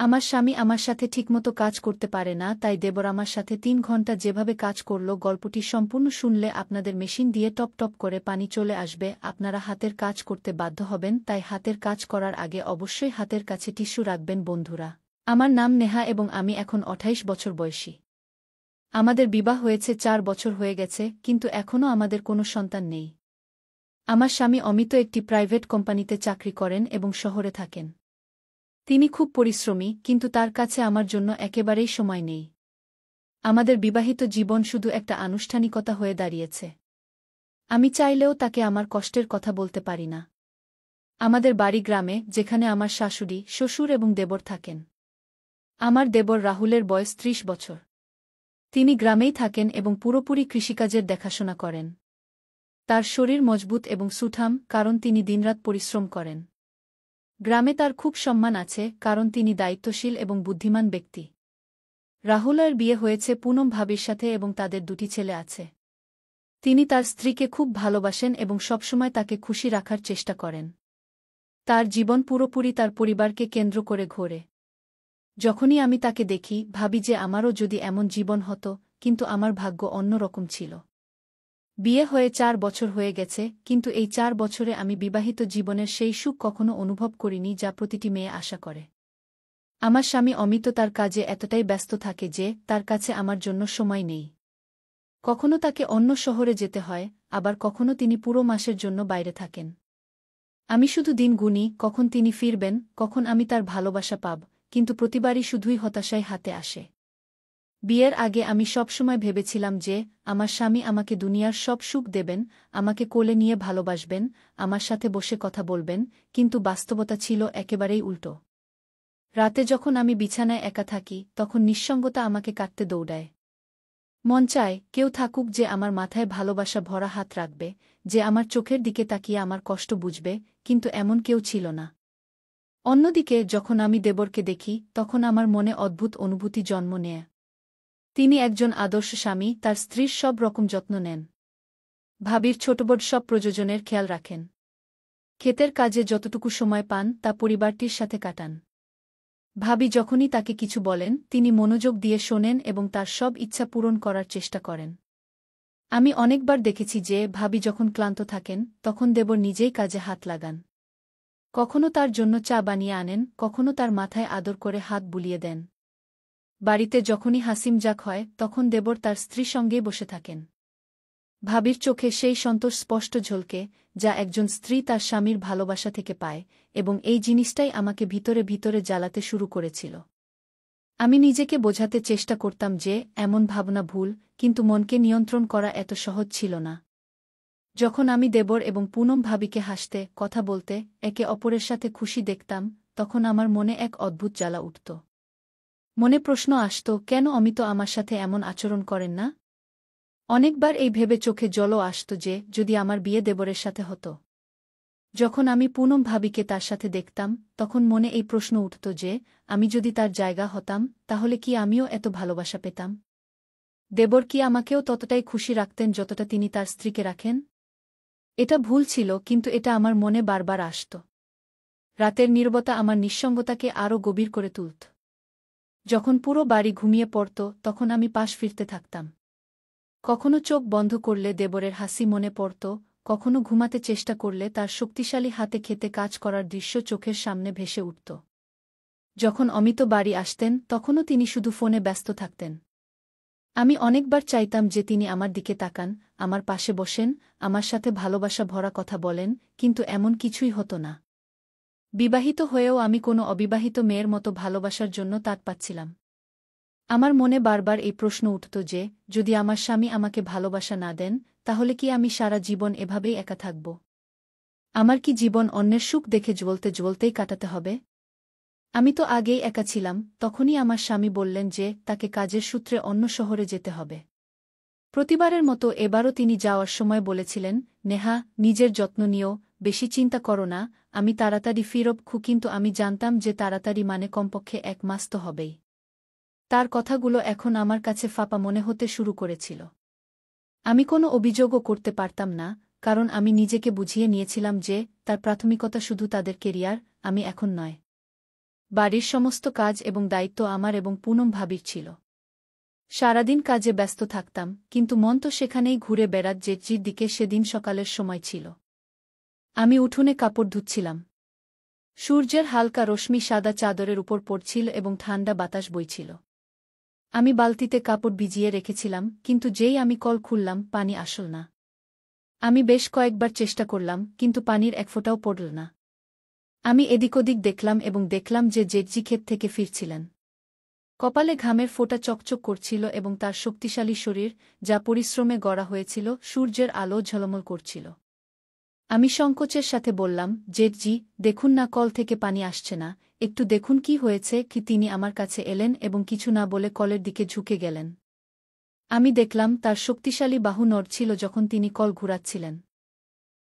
আমার স্বামী আমার সাথে ঠিকমতো কাজ করতে পারে না, তাই দেবর আমার সাথে ৩ ঘন্টা যেভাবে কাজ করল। গল্পটি সম্পূর্ণ শুনলে আপনাদের মেশিন দিয়ে টপ টপ করে পানি চলে আসবে। আপনারা হাতের কাজ করতে বাধ্য হবেন, তাই হাতের কাজ করার আগে অবশ্যই হাতের কাছে টিস্যু রাখবেন বন্ধুরা। আমার নাম নেহা এবং আমি এখন ২৮ বছর বয়সী। আমাদের বিবাহ হয়েছে ৪ বছর হয়ে গেছে, কিন্তু এখনও আমাদের কোনো সন্তান নেই। আমার স্বামী অমিত একটি প্রাইভেট কোম্পানিতে চাকরি করেন এবং শহরে থাকেন। তিনি খুব পরিশ্রমী, কিন্তু তার কাছে আমার জন্য একেবারেই সময় নেই। আমাদের বিবাহিত জীবন শুধু একটা আনুষ্ঠানিকতা হয়ে দাঁড়িয়েছে। আমি চাইলেও তাকে আমার কষ্টের কথা বলতে পারি না। আমাদের বাড়ি গ্রামে, যেখানে আমার শাশুড়ি, শ্বশুর এবং দেবর থাকেন। আমার দেবর রাহুলের বয়স ৩০ বছর। তিনি গ্রামেই থাকেন এবং পুরোপুরি কৃষিকাজের দেখাশোনা করেন। তার শরীর মজবুত এবং সুঠাম, কারণ তিনি দিনরাত পরিশ্রম করেন। গ্রামে তার খুব সম্মান আছে, কারণ তিনি দায়িত্বশীল এবং বুদ্ধিমান ব্যক্তি। রাহুলের বিয়ে হয়েছে পুনম ভাবির সাথে এবং তাদের ২টি ছেলে আছে। তিনি তার স্ত্রীকে খুব ভালোবাসেন এবং সবসময় তাকে খুশি রাখার চেষ্টা করেন। তার জীবন পুরোপুরি তার পরিবারকে কেন্দ্র করে ঘোরে। যখনই আমি তাকে দেখি, ভাবি যে আমারও যদি এমন জীবন হতো, কিন্তু আমার ভাগ্য অন্যরকম ছিল। বিয়ে হয়ে ৪ বছর হয়ে গেছে, কিন্তু এই ৪ বছরে আমি বিবাহিত জীবনের সেই সুখ কখনো অনুভব করিনি যা প্রতিটি মেয়ে আশা করে। আমার স্বামী অমিত তার কাজে এতটাই ব্যস্ত থাকে যে তার কাছে আমার জন্য সময় নেই। কখনো তাকে অন্য শহরে যেতে হয়, আবার কখনো তিনি পুরো মাসের জন্য বাইরে থাকেন। আমি শুধু দিন গুনি, কখন তিনি ফিরবেন, কখন আমি তার ভালোবাসা পাব, কিন্তু প্রতিবারই শুধুই হতাশায় হাতে আসে। বিয়ের আগে আমি সবসময় ভেবেছিলাম যে আমার স্বামী আমাকে দুনিয়ার সব সুখ দেবেন, আমাকে কোলে নিয়ে ভালোবাসবেন, আমার সাথে বসে কথা বলবেন, কিন্তু বাস্তবতা ছিল একেবারেই উল্টো। রাতে যখন আমি বিছানায় একা থাকি, তখন নিঃসঙ্গতা আমাকে কাটতে দৌড়ায়। মন চায় কেউ থাকুক যে আমার মাথায় ভালোবাসা ভরা হাত রাখবে, যে আমার চোখের দিকে তাকিয়ে আমার কষ্ট বুঝবে, কিন্তু এমন কেউ ছিল না। অন্যদিকে যখন আমি দেবরকে দেখি, তখন আমার মনে অদ্ভুত অনুভূতি জন্ম নেয়। তিনি একজন আদর্শ স্বামী, তার স্ত্রীর সব রকম যত্ন নেন। ভাবির ছোটবড় সব প্রয়োজনের খেয়াল রাখেন। ক্ষেতের কাজে যতটুকু সময় পান তা পরিবারটির সাথে কাটান। ভাবি যখনই তাকে কিছু বলেন, তিনি মনোযোগ দিয়ে শোনেন এবং তার সব ইচ্ছা পূরণ করার চেষ্টা করেন। আমি অনেকবার দেখেছি যে ভাবি যখন ক্লান্ত থাকেন, তখন দেবর নিজেই কাজে হাত লাগান। কখনো তার জন্য চা বানিয়ে আনেন, কখনো তার মাথায় আদর করে হাত বুলিয়ে দেন। বাড়িতে যখনই হাসিমজাক হয়, তখন দেবর তার স্ত্রীর সঙ্গেই বসে থাকেন। ভাবির চোখে সেই সন্তোষ স্পষ্ট ঝলকে, যা একজন স্ত্রী তার স্বামীর ভালোবাসা থেকে পায়, এবং এই জিনিসটাই আমাকে ভিতরে ভিতরে জ্বালাতে শুরু করেছিল। আমি নিজেকে বোঝাতে চেষ্টা করতাম যে এমন ভাবনা ভুল, কিন্তু মনকে নিয়ন্ত্রণ করা এত সহজ ছিল না। যখন আমি দেবর এবং পুনম ভাবিকে হাসতে, কথা বলতে, একে অপরের সাথে খুশি দেখতাম, তখন আমার মনে এক অদ্ভুত জ্বালা উঠত। মনে প্রশ্ন আসত, কেন অমিত আমার সাথে এমন আচরণ করেন না? অনেকবার এই ভেবে চোখে জলও আসত যে যদি আমার বিয়ে দেবরের সাথে হতো। যখন আমি পুনম ভাবিকে তার সাথে দেখতাম, তখন মনে এই প্রশ্ন উঠত যে আমি যদি তার জায়গা হতাম, তাহলে কি আমিও এত ভালোবাসা পেতাম? দেবর কি আমাকেও ততটাই খুশি রাখতেন যতটা তিনি তার স্ত্রীকে রাখেন? এটা ভুল ছিল, কিন্তু এটা আমার মনে বারবার আসত। রাতের নীরবতা আমার নিঃসঙ্গতাকে আরও গভীর করে তুলত। যখন পুরো বাড়ি ঘুমিয়ে পড়ত, তখন আমি পাশ ফিরতে থাকতাম। কখনো চোখ বন্ধ করলে দেবরের হাসি মনে পড়ত, কখনো ঘুমাতে চেষ্টা করলে তার শক্তিশালী হাতে খেতে কাজ করার দৃশ্য চোখের সামনে ভেসে উঠত। যখন অমিত বাড়ি আসতেন, তখনও তিনি শুধু ফোনে ব্যস্ত থাকতেন। আমি অনেকবার চাইতাম যে তিনি আমার দিকে তাকান, আমার পাশে বসেন, আমার সাথে ভালোবাসা ভরা কথা বলেন, কিন্তু এমন কিছুই হতো না। বিবাহিত হয়েও আমি কোনো অবিবাহিত মেয়ের মতো ভালোবাসার জন্য তাড় পাচ্ছিলাম। আমার মনে বারবার এই প্রশ্ন উঠত যে যদি আমার স্বামী আমাকে ভালোবাসা না দেন, তাহলে কি আমি সারা জীবন এভাবেই একা থাকব? আমার কি জীবন অন্যের সুখ দেখে জ্বলতে জ্বলতেই কাটাতে হবে? আমি তো আগেই একা ছিলাম। তখনই আমার স্বামী বললেন যে তাকে কাজের সূত্রে অন্য শহরে যেতে হবে। প্রতিবারের মতো এবারও তিনি যাওয়ার সময় বলেছিলেন, নেহা, নিজের যত্ন নিও, বেশি চিন্তা করো না, আমি তাড়াতাড়ি ফিরব। কিন্তু আমি জানতাম যে তাড়াতাড়ি মানে কমপক্ষে ১ মাস তো হবেই। তার কথাগুলো এখন আমার কাছে ফাঁপা মনে হতে শুরু করেছিল। আমি কোনো অভিযোগও করতে পারতাম না, কারণ আমি নিজেকে বুঝিয়ে নিয়েছিলাম যে তার প্রাথমিকতা শুধু তাদের কেরিয়ার, আমি এখন নয়। বাড়ির সমস্ত কাজ এবং দায়িত্ব আমার এবং পুনম ভাবির ছিল। সারাদিন কাজে ব্যস্ত থাকতাম, কিন্তু মন তো সেখানেই ঘুরে বেড়াত জেঠির দিকে। সেদিন সকালের সময় ছিল। আমি উঠোনে কাপড় ধুচ্ছিলাম। সূর্যের হালকা রশ্মি সাদা চাদরের উপর পড়ছিল এবং ঠান্ডা বাতাস বইছিল। আমি বালতিতে কাপড় ভিজিয়ে রেখেছিলাম, কিন্তু যেই আমি কল খুললাম পানি আসল না। আমি বেশ কয়েকবার চেষ্টা করলাম, কিন্তু পানির এক ফোঁটাও পড়ল না। আমি এদিক ওদিক দেখলাম এবং দেখলাম যে জেঠজি ক্ষেত থেকে ফিরছিলেন। কপালে ঘামের ফোঁটা চকচক করছিল এবং তার শক্তিশালী শরীর, যা পরিশ্রমে গড়া হয়েছিল, সূর্যের আলো ঝলমল করছিল। আমি সংকোচের সাথে বললাম, জেঠজি, দেখুন না কল থেকে পানি আসছে না, একটু দেখুন কি হয়েছে কি। তিনি আমার কাছে এলেন এবং কিছু না বলে কলের দিকে ঝুঁকে গেলেন। আমি দেখলাম তার শক্তিশালী বাহু নড়ছিল যখন তিনি কল ঘুরাচ্ছিলেন।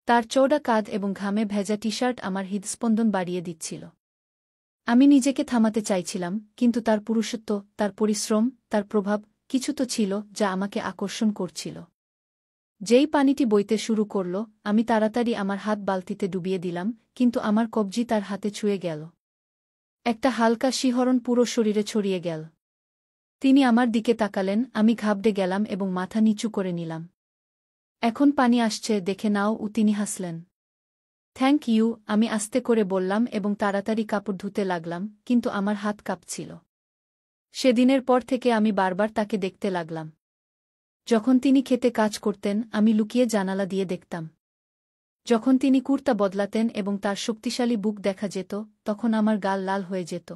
তার চওড়া কাঁধ এবং ঘামে ভেজা টি-শার্ট আমার হৃদস্পন্দন বাড়িয়ে দিচ্ছিল। আমি নিজেকে থামাতে চাইছিলাম, কিন্তু তার পুরুষত্ব, তার পরিশ্রম, তার প্রভাব, কিছু তো ছিল যা আমাকে আকর্ষণ করছিল। যেই পানিটি বইতে শুরু করল, আমি তাড়াতাড়ি আমার হাত বালতিতে ডুবিয়ে দিলাম, কিন্তু আমার কবজি তার হাতে ছুঁয়ে গেল। একটা হালকা শিহরণ পুরো শরীরে ছড়িয়ে গেল। তিনি আমার দিকে তাকালেন, আমি ঘাবড়ে গেলাম এবং মাথা নিচু করে নিলাম। এখন পানি আসছে, দেখে নাও। তিনি হাসলেন। থ্যাংক ইউ, আমি আস্তে করে বললাম এবং তাড়াতাড়ি কাপড় ধুতে লাগলাম, কিন্তু আমার হাত কাঁপছিল। সেদিনের পর থেকে আমি বারবার তাকে দেখতে লাগলাম। যখন তিনি খেতে কাজ করতেন, আমি লুকিয়ে জানালা দিয়ে দেখতাম। যখন তিনি কুর্তা বদলাতেন এবং তার শক্তিশালী বুক দেখা যেত, তখন আমার গাল লাল হয়ে যেত।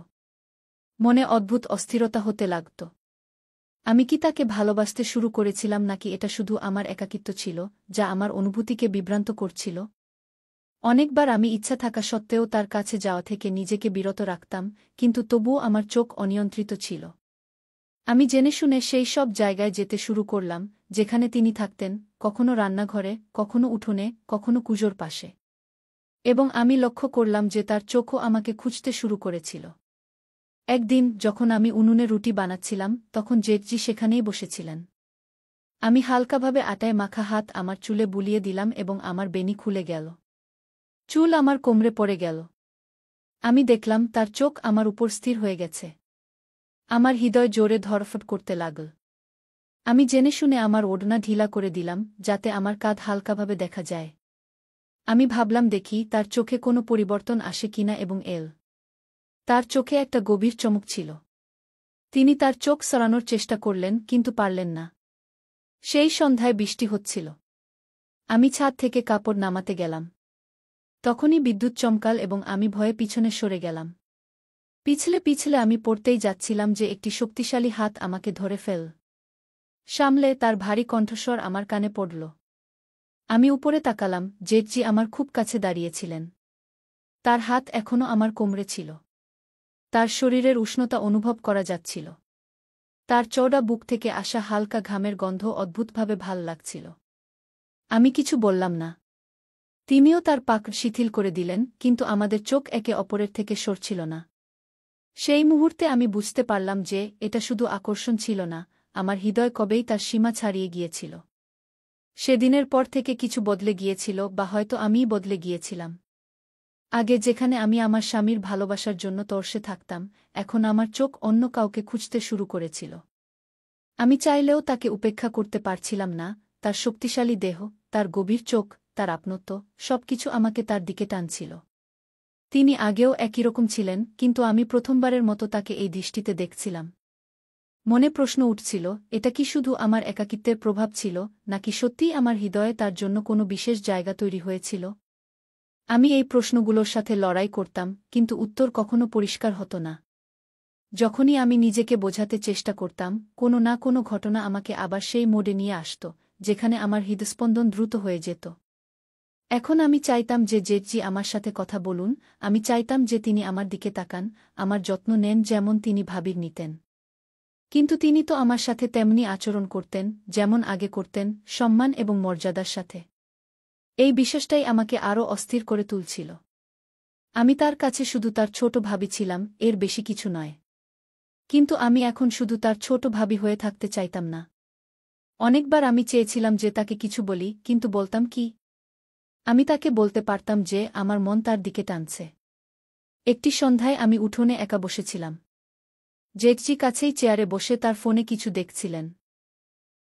মনে অদ্ভুত অস্থিরতা হতে লাগত। আমি কি তাকে ভালোবাসতে শুরু করেছিলাম, নাকি এটা শুধু আমার একাকিত্ব ছিল, যা আমার অনুভূতিকে বিভ্রান্ত করছিল? অনেকবার আমি ইচ্ছা থাকা সত্ত্বেও তার কাছে যাওয়া থেকে নিজেকে বিরত রাখতাম, কিন্তু তবুও আমার চোখ অনিয়ন্ত্রিত ছিল। আমি জেনে শুনে সেই সব জায়গায় যেতে শুরু করলাম, যেখানে তিনি থাকতেন, কখনো রান্নাঘরে, কখনো উঠোনে, কখনো কুজোর পাশে। এবং আমি লক্ষ্য করলাম যে তার চোখও আমাকে খুঁজতে শুরু করেছিল। একদিন যখন আমি উনুনে রুটি বানাচ্ছিলাম, তখন জেঠজি সেখানেই বসেছিলেন। আমি হালকাভাবে আটায় মাখা হাত আমার চুলে বুলিয়ে দিলাম এবং আমার বেনি খুলে গেল। চুল আমার কোমরে পড়ে গেল। আমি দেখলাম তার চোখ আমার উপর স্থির হয়ে গেছে। আমার হৃদয় জোরে ধড়ফড় করতে লাগল। আমি জেনে শুনে আমার ওড়না ঢিলা করে দিলাম, যাতে আমার কাঁধ হালকাভাবে দেখা যায়। আমি ভাবলাম দেখি তার চোখে কোনো পরিবর্তন আসে কিনা এবং তার চোখে একটা গভীর চমক ছিল। তিনি তার চোখ সরানোর চেষ্টা করলেন, কিন্তু পারলেন না। সেই সন্ধ্যায় বৃষ্টি হচ্ছিল। আমি ছাদ থেকে কাপড় নামাতে গেলাম। তখনই বিদ্যুৎ চমকাল এবং আমি ভয়ে পিছনে সরে গেলাম। পিছলে পিছলে আমি পড়তেই যাচ্ছিলাম যে একটি শক্তিশালী হাত আমাকে ধরে সামলে তার ভারী কণ্ঠস্বর আমার কানে পড়ল। আমি উপরে তাকালাম, জেঠজি আমার খুব কাছে দাঁড়িয়েছিলেন। তার হাত এখনও আমার কোমরে ছিল। তার শরীরের উষ্ণতা অনুভব করা যাচ্ছিল। তার চওড়া বুক থেকে আসা হালকা ঘামের গন্ধ অদ্ভুতভাবে ভাল লাগছিল। আমি কিছু বললাম না। তিনিও তার পাক শিথিল করে দিলেন, কিন্তু আমাদের চোখ একে অপরের থেকে সরছিল না। সেই মুহূর্তে আমি বুঝতে পারলাম যে এটা শুধু আকর্ষণ ছিল না, আমার হৃদয় কবেই তার সীমা ছাড়িয়ে গিয়েছিল। সেদিনের পর থেকে কিছু বদলে গিয়েছিল, বা হয়তো আমিই বদলে গিয়েছিলাম। আগে যেখানে আমি আমার স্বামীর ভালোবাসার জন্য তর্ষে থাকতাম, এখন আমার চোখ অন্য কাউকে খুঁজতে শুরু করেছিল। আমি চাইলেও তাকে উপেক্ষা করতে পারছিলাম না। তার শক্তিশালী দেহ, তার গভীর চোখ, তার আপনত্ব, সবকিছু আমাকে তার দিকে টানছিল। তিনি আগেও একই রকম ছিলেন, কিন্তু আমি প্রথমবারের মতো তাকে এই দৃষ্টিতে দেখছিলাম। মনে প্রশ্ন উঠছিল, এটা কি শুধু আমার একাকিত্বের প্রভাব ছিল, নাকি সত্যিই আমার হৃদয়ে তার জন্য কোনো বিশেষ জায়গা তৈরি হয়েছিল? আমি এই প্রশ্নগুলোর সাথে লড়াই করতাম, কিন্তু উত্তর কখনো পরিষ্কার হতো না। যখনই আমি নিজেকে বোঝাতে চেষ্টা করতাম, কোনো না কোনো ঘটনা আমাকে আবার সেই মোড়ে নিয়ে আসত, যেখানে আমার হৃদস্পন্দন দ্রুত হয়ে যেত। এখন আমি চাইতাম যে জেঠজি আমার সাথে কথা বলুন, আমি চাইতাম যে তিনি আমার দিকে তাকান, আমার যত্ন নেন যেমন তিনি ভাবির নিতেন। কিন্তু তিনি তো আমার সাথে তেমনি আচরণ করতেন, যেমন আগে করতেন, সম্মান এবং মর্যাদার সাথে। এই বিশ্বাসটাই আমাকে আরও অস্থির করে তুলছিল। আমি তার কাছে শুধু তার ছোট ভাবি ছিলাম, এর বেশি কিছু নয়। কিন্তু আমি এখন শুধু তার ছোট ভাবি হয়ে থাকতে চাইতাম না। অনেকবার আমি চেয়েছিলাম যে তাকে কিছু বলি, কিন্তু বলতাম কি? আমি তাকে বলতে পারতাম যে আমার মন তার দিকে টানছে। একটি সন্ধ্যায় আমি উঠোনে একা বসেছিলাম। জেঠজি কাছেই চেয়ারে বসে তার ফোনে কিছু দেখছিলেন।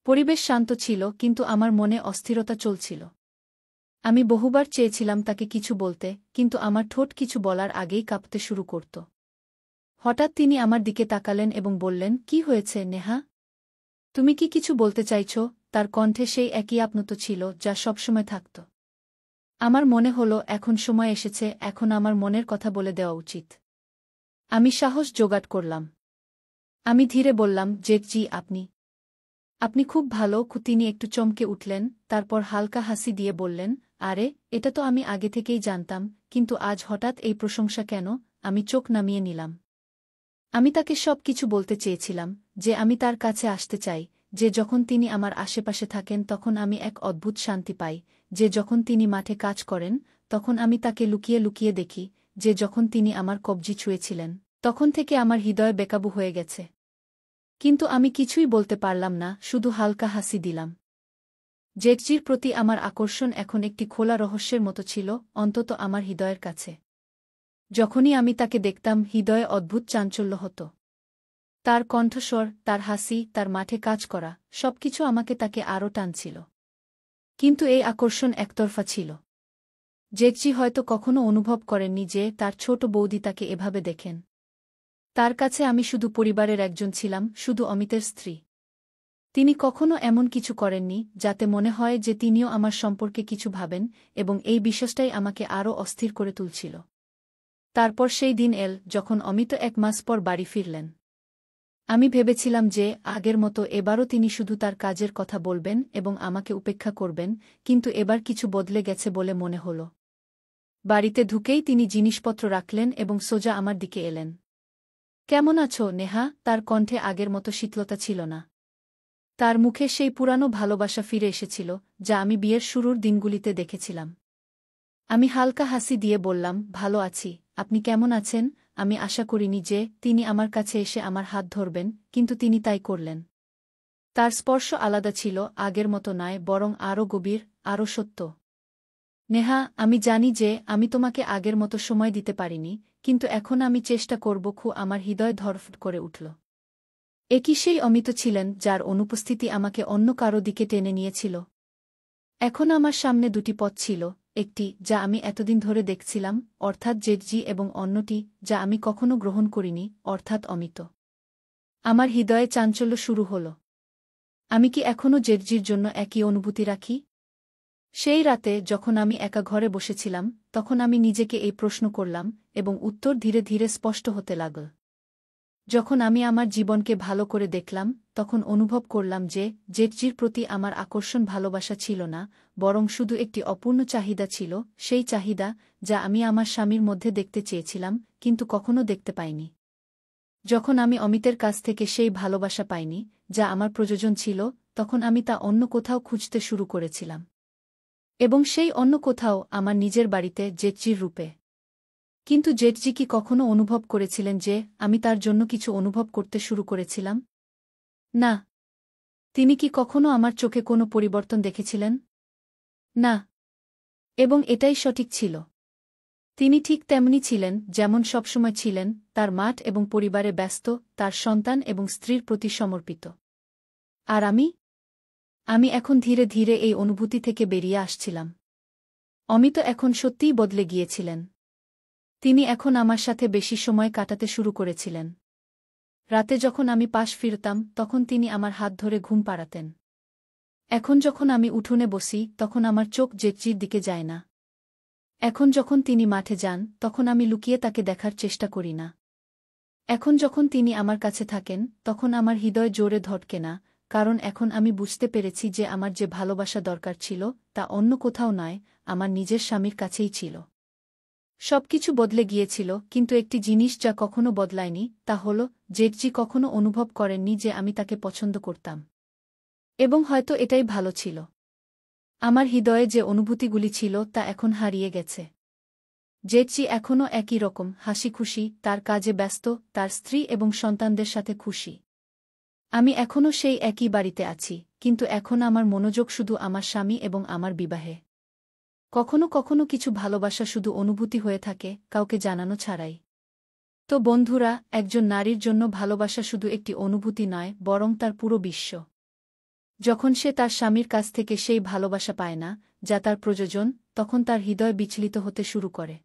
পরিবেশ শান্ত ছিল, কিন্তু আমার মনে অস্থিরতা চলছিল। আমি বহুবার চেয়েছিলাম তাকে কিছু বলতে, কিন্তু আমার ঠোঁট কিছু বলার আগেই কাঁপতে শুরু করত। হঠাৎ তিনি আমার দিকে তাকালেন এবং বললেন, "কি হয়েছে, নেহা? তুমি কি কিছু বলতে চাইছ?" তার কণ্ঠে সেই একই আপনত ছিল যা সবসময় থাকত। আমার মনে হল এখন সময় এসেছে, এখন আমার মনের কথা বলে দেওয়া উচিত। আমি সাহস জোগাড় করলাম। আমি ধীরে বললাম, "জেঠজি, আপনি খুব ভালো।" তিনি একটু চমকে উঠলেন, তারপর হালকা হাসি দিয়ে বললেন, "আরে, এটা তো আমি আগে থেকেই জানতাম, কিন্তু আজ হঠাৎ এই প্রশংসা কেন?" আমি চোখ নামিয়ে নিলাম। আমি তাকে সব কিছু বলতে চেয়েছিলাম, যে আমি তার কাছে আসতে চাই, যে যখন তিনি আমার আশেপাশে থাকেন তখন আমি এক অদ্ভুত শান্তি পাই, যে যখন তিনি মাঠে কাজ করেন তখন আমি তাকে লুকিয়ে লুকিয়ে দেখি, যে যখন তিনি আমার কবজি ছুঁয়েছিলেন তখন থেকে আমার হৃদয় বেকাবু হয়ে গেছে। কিন্তু আমি কিছুই বলতে পারলাম না, শুধু হালকা হাসি দিলাম। জেঠজির প্রতি আমার আকর্ষণ এখন একটি খোলা রহস্যের মতো ছিল, অন্তত আমার হৃদয়ের কাছে। যখনই আমি তাকে দেখতাম, হৃদয়ে অদ্ভুত চাঞ্চল্য হতো। তার কণ্ঠস্বর, তার হাসি, তার মাঠে কাজ করা, সবকিছু আমাকে তাকে আরও টানছিল। কিন্তু এই আকর্ষণ একতরফা ছিল। জেঠজি হয়তো কখনো অনুভব করেননি যে তার ছোট বৌদি তাকে এভাবে দেখেন। তার কাছে আমি শুধু পরিবারের একজন ছিলাম, শুধু অমিতের স্ত্রী। তিনি কখনো এমন কিছু করেননি যাতে মনে হয় যে তিনিও আমার সম্পর্কে কিছু ভাবেন, এবং এই বিশ্বাসটাই আমাকে আরও অস্থির করে তুলছিল। তারপর সেই দিন এল, যখন অমিত 1 মাস পর বাড়ি ফিরলেন। আমি ভেবেছিলাম যে আগের মতো এবারও তিনি শুধু তার কাজের কথা বলবেন এবং আমাকে উপেক্ষা করবেন, কিন্তু এবার কিছু বদলে গেছে বলে মনে হল। বাড়িতে ঢুকেই তিনি জিনিসপত্র রাখলেন এবং সোজা আমার দিকে এলেন। "কেমন আছো, নেহা?" তার কণ্ঠে আগের মতো শীতলতা ছিল না। তার মুখে সেই পুরানো ভালোবাসা ফিরে এসেছিল, যা আমি বিয়ের শুরুর দিনগুলিতে দেখেছিলাম। আমি হালকা হাসি দিয়ে বললাম, "ভালো আছি। আপনি কেমন আছেন?" আমি আশা করিনি যে তিনি আমার কাছে এসে আমার হাত ধরবেন, কিন্তু তিনি তাই করলেন। তার স্পর্শ আলাদা ছিল, আগের মতো নয়, বরং আরও গভীর, আরও সত্য। "নেহা, আমি জানি যে আমি তোমাকে আগের মতো সময় দিতে পারিনি, কিন্তু এখন আমি চেষ্টা করব।" আমার হৃদয় ধড়ফড় করে উঠল। এ কি সেই অমিত ছিলেন যার অনুপস্থিতি আমাকে অন্য কারো দিকে টেনে নিয়েছিল? এখন আমার সামনে 2টি পথ ছিল, একটি যা আমি এতদিন ধরে দেখছিলাম, অর্থাৎ জেঠজি, এবং অন্যটি যা আমি কখনো গ্রহণ করিনি, অর্থাৎ অমিত। আমার হৃদয়ে চাঞ্চল্য শুরু হল। আমি কি এখনও জেঠজির জন্য একই অনুভূতি রাখি? সেই রাতে যখন আমি একা ঘরে বসেছিলাম, তখন আমি নিজেকে এই প্রশ্ন করলাম, এবং উত্তর ধীরে ধীরে স্পষ্ট হতে লাগল। যখন আমি আমার জীবনকে ভালো করে দেখলাম, তখন অনুভব করলাম যে জেঠজির প্রতি আমার আকর্ষণ ভালোবাসা ছিল না, বরং শুধু একটি অপূর্ণ চাহিদা ছিল, সেই চাহিদা যা আমি আমার স্বামীর মধ্যে দেখতে চেয়েছিলাম, কিন্তু কখনো দেখতে পাইনি। যখন আমি অমিতের কাছ থেকে সেই ভালোবাসা পাইনি, যা আমার প্রয়োজন ছিল, তখন আমি তা অন্য কোথাও খুঁজতে শুরু করেছিলাম। এবং সেই অন্য কোথাও আমার নিজের বাড়িতে, জেঠজির রূপে। কিন্তু জেঠজি কি কখনো অনুভব করেছিলেন যে আমি তার জন্য কিছু অনুভব করতে শুরু করেছিলাম? না। তিনি কি কখনো আমার চোখে কোনো পরিবর্তন দেখেছিলেন? না। এবং এটাই সঠিক ছিল। তিনি ঠিক তেমনি ছিলেন, যেমন সবসময় ছিলেন, তার মাঠ এবং পরিবারে ব্যস্ত, তার সন্তান এবং স্ত্রীর প্রতি সমর্পিত। আর আমি এখন ধীরে ধীরে এই অনুভূতি থেকে বেরিয়ে আসছিলাম। অমিত এখন সত্যিই বদলে গিয়েছিলেন। তিনি এখন আমার সাথে বেশি সময় কাটাতে শুরু করেছিলেন। রাতে যখন আমি পাশ ফিরতাম, তখন তিনি আমার হাত ধরে ঘুম পাড়াতেন। এখন যখন আমি উঠোনে বসি, তখন আমার চোখ জেঠজির দিকে যায় না। এখন যখন তিনি মাঠে যান, তখন আমি লুকিয়ে তাকে দেখার চেষ্টা করি না। এখন যখন তিনি আমার কাছে থাকেন, তখন আমার হৃদয় জোরে ধড়কে না, কারণ এখন আমি বুঝতে পেরেছি যে আমার যে ভালোবাসা দরকার ছিল, তা অন্য কোথাও নয়, আমার নিজের স্বামীর কাছেই ছিল। সবকিছু বদলে গিয়েছিল, কিন্তু একটি জিনিস যা কখনো বদলায়নি, তা হল জেঠজি কখনো অনুভব করেননি যে আমি তাকে পছন্দ করতাম। এবং হয়তো এটাই ভালো ছিল। আমার হৃদয়ে যে অনুভূতিগুলি ছিল তা এখন হারিয়ে গেছে। জেঠজি এখনও একই রকম হাসিখুশি, তার কাজে ব্যস্ত, তার স্ত্রী এবং সন্তানদের সাথে খুশি। আমি এখনও সেই একই বাড়িতে আছি, কিন্তু এখন আমার মনোযোগ শুধু আমার স্বামী এবং আমার বিবাহে। কখনো কখনো কিছু ভালোবাসা শুধু অনুভূতি হয়ে থাকে, কাউকে জানানো ছাড়াই। তো বন্ধুরা, একজন নারীর জন্য ভালোবাসা শুধু একটি অনুভূতি নয়, বরং তার পুরো বিশ্ব। যখন সে তার স্বামীর কাছ থেকে সেই ভালোবাসা পায় না, যা তার প্রয়োজন, তখন তার হৃদয় বিচলিত হতে শুরু করে।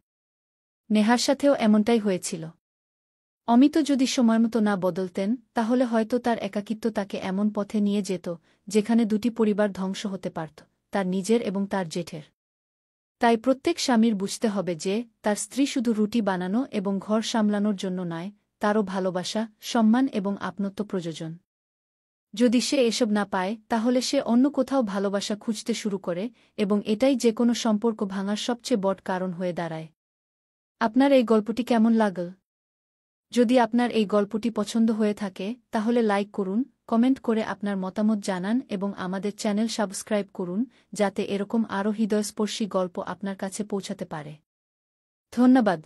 নেহার সাথেও এমনটাই হয়েছিল। অমিত যদি সময়মতো না বদলতেন, তাহলে হয়তো তার একাকিত্ব তাকে এমন পথে নিয়ে যেত, যেখানে দুটি পরিবার ধ্বংস হতে পারত, তার নিজের এবং তার জেঠের। তাই প্রত্যেক স্বামীর বুঝতে হবে যে, তার স্ত্রী শুধু রুটি বানানো এবং ঘর সামলানোর জন্য নয়, তারও ভালোবাসা, সম্মান এবং আপনত্ব প্রয়োজন। যদি সে এসব না পায়, তাহলে সে অন্য কোথাও ভালোবাসা খুঁজতে শুরু করে, এবং এটাই যেকোনো সম্পর্ক ভাঙার সবচেয়ে বড় কারণ হয়ে দাঁড়ায়। আপনার এই গল্পটি কেমন লাগল? যদি আপনার এই গল্পটি পছন্দ হয়ে থাকে, তাহলে লাইক করুন, কমেন্ট করে আপনার মতামত জানান এবং আমাদের চ্যানেল সাবস্ক্রাইব করুন, যাতে এরকম আরও হৃদয়স্পর্শী গল্প আপনার কাছে পৌঁছাতে পারে। ধন্যবাদ।